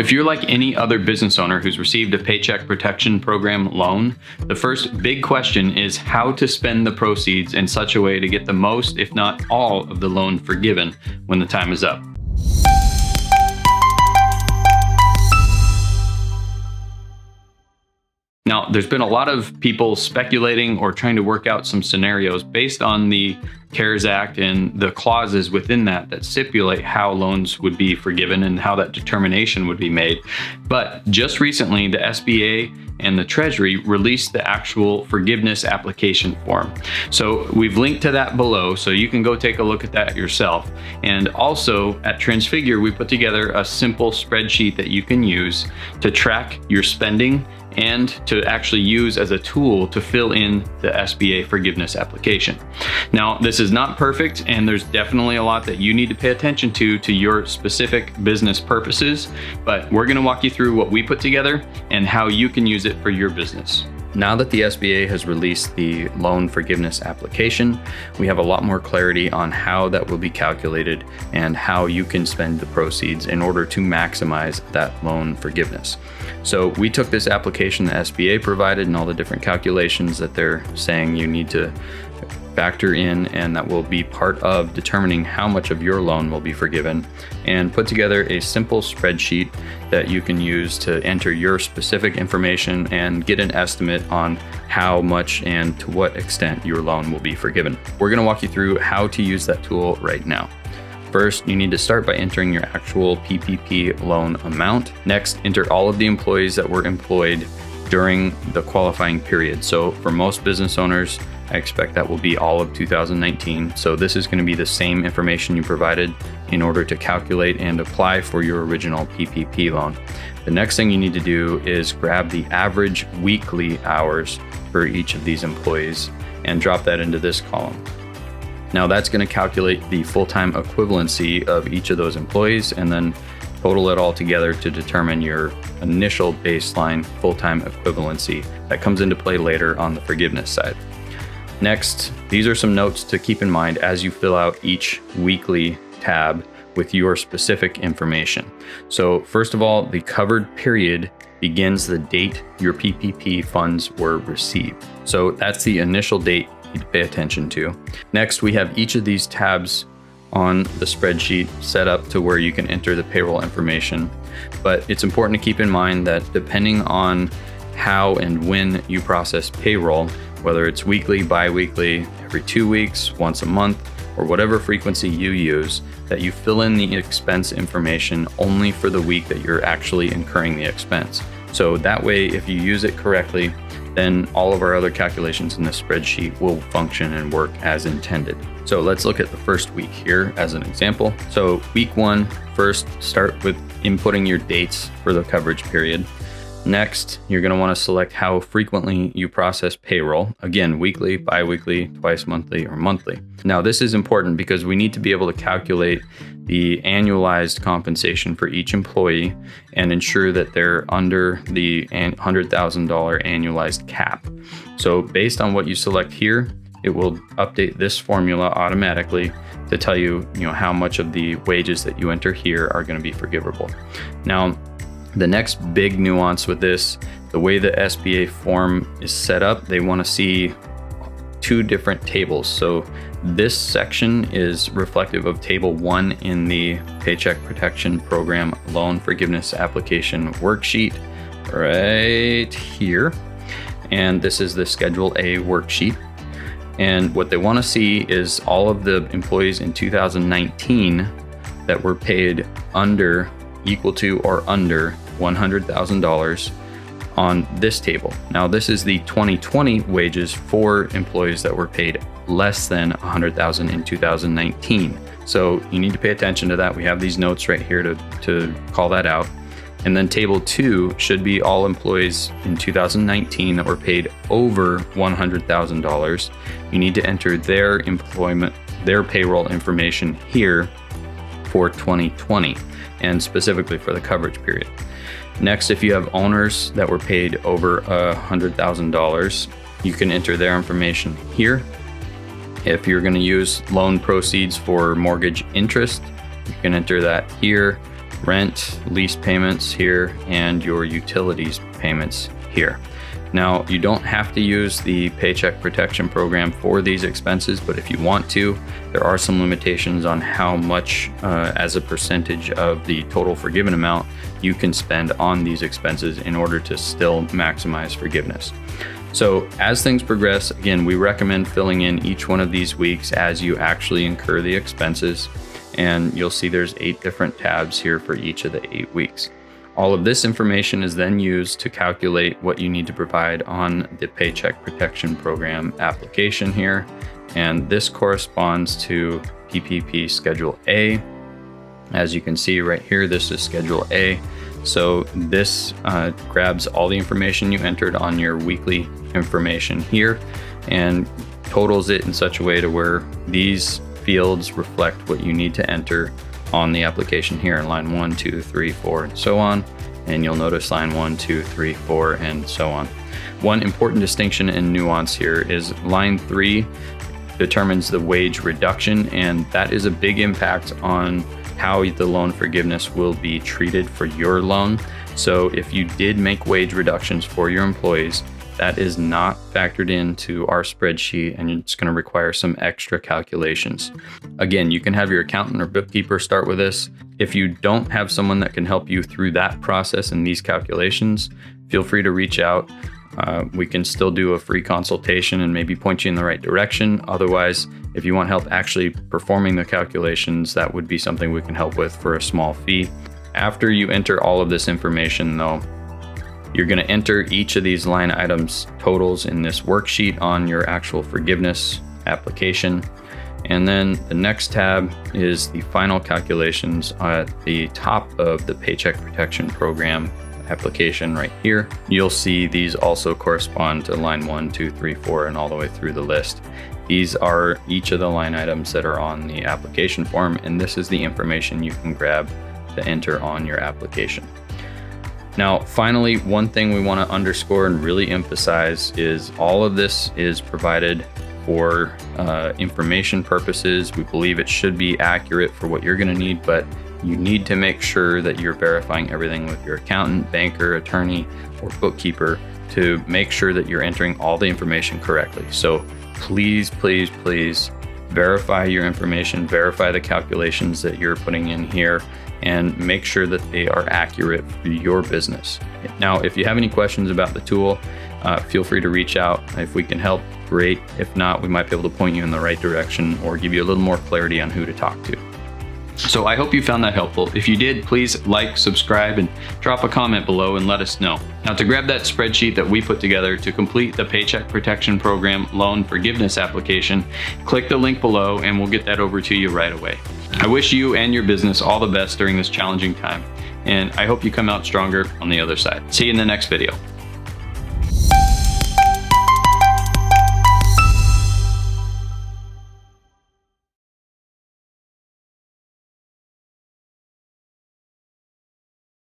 If you're like any other business owner who's received a Paycheck Protection Program loan, the first big question is how to spend the proceeds in such a way to get the most, if not all, of the loan forgiven when the time is up. Now, there's been a lot of people speculating or trying to work out some scenarios based on the CARES Act and the clauses within that stipulate how loans would be forgiven and how that determination would be made. But just recently, the SBA and the Treasury released the actual forgiveness application form. So we've linked to that below, so you can go take a look at that yourself. And also at Transfigure, we put together a simple spreadsheet that you can use to track your spending and to actually use as a tool to fill in the SBA forgiveness application. Now, this is not perfect, and there's definitely a lot that you need to pay attention to your specific business purposes, but we're gonna walk you through what we put together and how you can use it for your business. Now that the SBA has released the loan forgiveness application, we have a lot more clarity on how that will be calculated and how you can spend the proceeds in order to maximize that loan forgiveness. So we took this application the SBA provided and all the different calculations that they're saying you need to factor in, and that will be part of determining how much of your loan will be forgiven, and put together a simple spreadsheet that you can use to enter your specific information and get an estimate on how much and to what extent your loan will be forgiven. We're going to walk you through how to use that tool right now. First, you need to start by entering your actual PPP loan amount. Next, enter all of the employees that were employed during the qualifying period. So for most business owners, I expect that will be all of 2019. So this is going to be the same information you provided in order to calculate and apply for your original PPP loan. The next thing you need to do is grab the average weekly hours for each of these employees and drop that into this column. Now that's going to calculate the full-time equivalency of each of those employees and then total it all together to determine your initial baseline full-time equivalency that comes into play later on the forgiveness side. Next, these are some notes to keep in mind as you fill out each weekly tab with your specific information. So first of all, the covered period begins the date your PPP funds were received. So that's the initial date you need to pay attention to. Next, we have each of these tabs on the spreadsheet set up to where you can enter the payroll information. But it's important to keep in mind that depending on how and when you process payroll, whether it's weekly, bi-weekly, every 2 weeks, once a month, or whatever frequency you use, that you fill in the expense information only for the week that you're actually incurring the expense. So that way, if you use it correctly, then all of our other calculations in the spreadsheet will function and work as intended. So let's look at the first week here as an example. So week 1, first start with inputting your dates for the coverage period. Next, you're going to want to select how frequently you process payroll. Again, weekly, bi-weekly, twice monthly, or monthly. Now, this is important because we need to be able to calculate the annualized compensation for each employee and ensure that they're under the $100,000 annualized cap. So based on what you select here, it will update this formula automatically to tell you, how much of the wages that you enter here are going to be forgivable. Now, the next big nuance with this, the way the SBA form is set up, they want to see 2 different tables. So this section is reflective of table 1 in the Paycheck Protection Program loan forgiveness application worksheet right here. And this is the Schedule A worksheet. And what they want to see is all of the employees in 2019 that were paid equal to or under $100,000 on this table. Now, this is the 2020 wages for employees that were paid less than $100,000 in 2019. So you need to pay attention to that. We have these notes right here to call that out. And then table 2 should be all employees in 2019 that were paid over $100,000. You need to enter their payroll information here for 2020 and specifically for the coverage period. Next, if you have owners that were paid over $100,000, you can enter their information here. If you're going to use loan proceeds for mortgage interest, you can enter that here. rent, lease payments here, and your utilities payments here. Now, you don't have to use the Paycheck Protection Program for these expenses, but if you want to, there are some limitations on how much as a percentage of the total forgiven amount you can spend on these expenses in order to still maximize forgiveness. So as things progress, again, we recommend filling in each one of these weeks as you actually incur the expenses. And you'll see there's 8 different tabs here for each of the 8 weeks. All of this information is then used to calculate what you need to provide on the Paycheck Protection Program application here. And this corresponds to PPP Schedule A. As you can see right here, this is Schedule A. So this grabs all the information you entered on your weekly information here and totals it in such a way to where these fields reflect what you need to enter on the application here in line 1, 2, 3, 4, and so on. And you'll notice line 1, 2, 3, 4, and so on. One important distinction and nuance here is line 3 determines the wage reduction, and that is a big impact on how the loan forgiveness will be treated for your loan. So if you did make wage reductions for your employees, that is not factored into our spreadsheet, and it's going to require some extra calculations. Again, you can have your accountant or bookkeeper start with this. If you don't have someone that can help you through that process and these calculations, feel free to reach out. We can still do a free consultation and maybe point you in the right direction. Otherwise, if you want help actually performing the calculations, that would be something we can help with for a small fee. After you enter all of this information though, you're going to enter each of these line items totals in this worksheet on your actual forgiveness application. And then the next tab is the final calculations at the top of the Paycheck Protection Program application right here. You'll see these also correspond to line 1, 2, 3, 4, and all the way through the list. These are each of the line items that are on the application form, and this is the information you can grab to enter on your application. Now, finally, one thing we want to underscore and really emphasize is all of this is provided for information purposes. We believe it should be accurate for what you're going to need, but you need to make sure that you're verifying everything with your accountant, banker, attorney, or bookkeeper to make sure that you're entering all the information correctly. So please, please, please verify your information, verify the calculations that you're putting in here, and make sure that they are accurate for your business. Now, if you have any questions about the tool, feel free to reach out. If we can help, great. If not, we might be able to point you in the right direction or give you a little more clarity on who to talk to. So I hope you found that helpful. If you did, please like, subscribe, and drop a comment below and let us know. Now, to grab that spreadsheet that we put together to complete the Paycheck Protection Program loan forgiveness application, click the link below and we'll get that over to you right away. I wish you and your business all the best during this challenging time, and I hope you come out stronger on the other side. See you in the next video.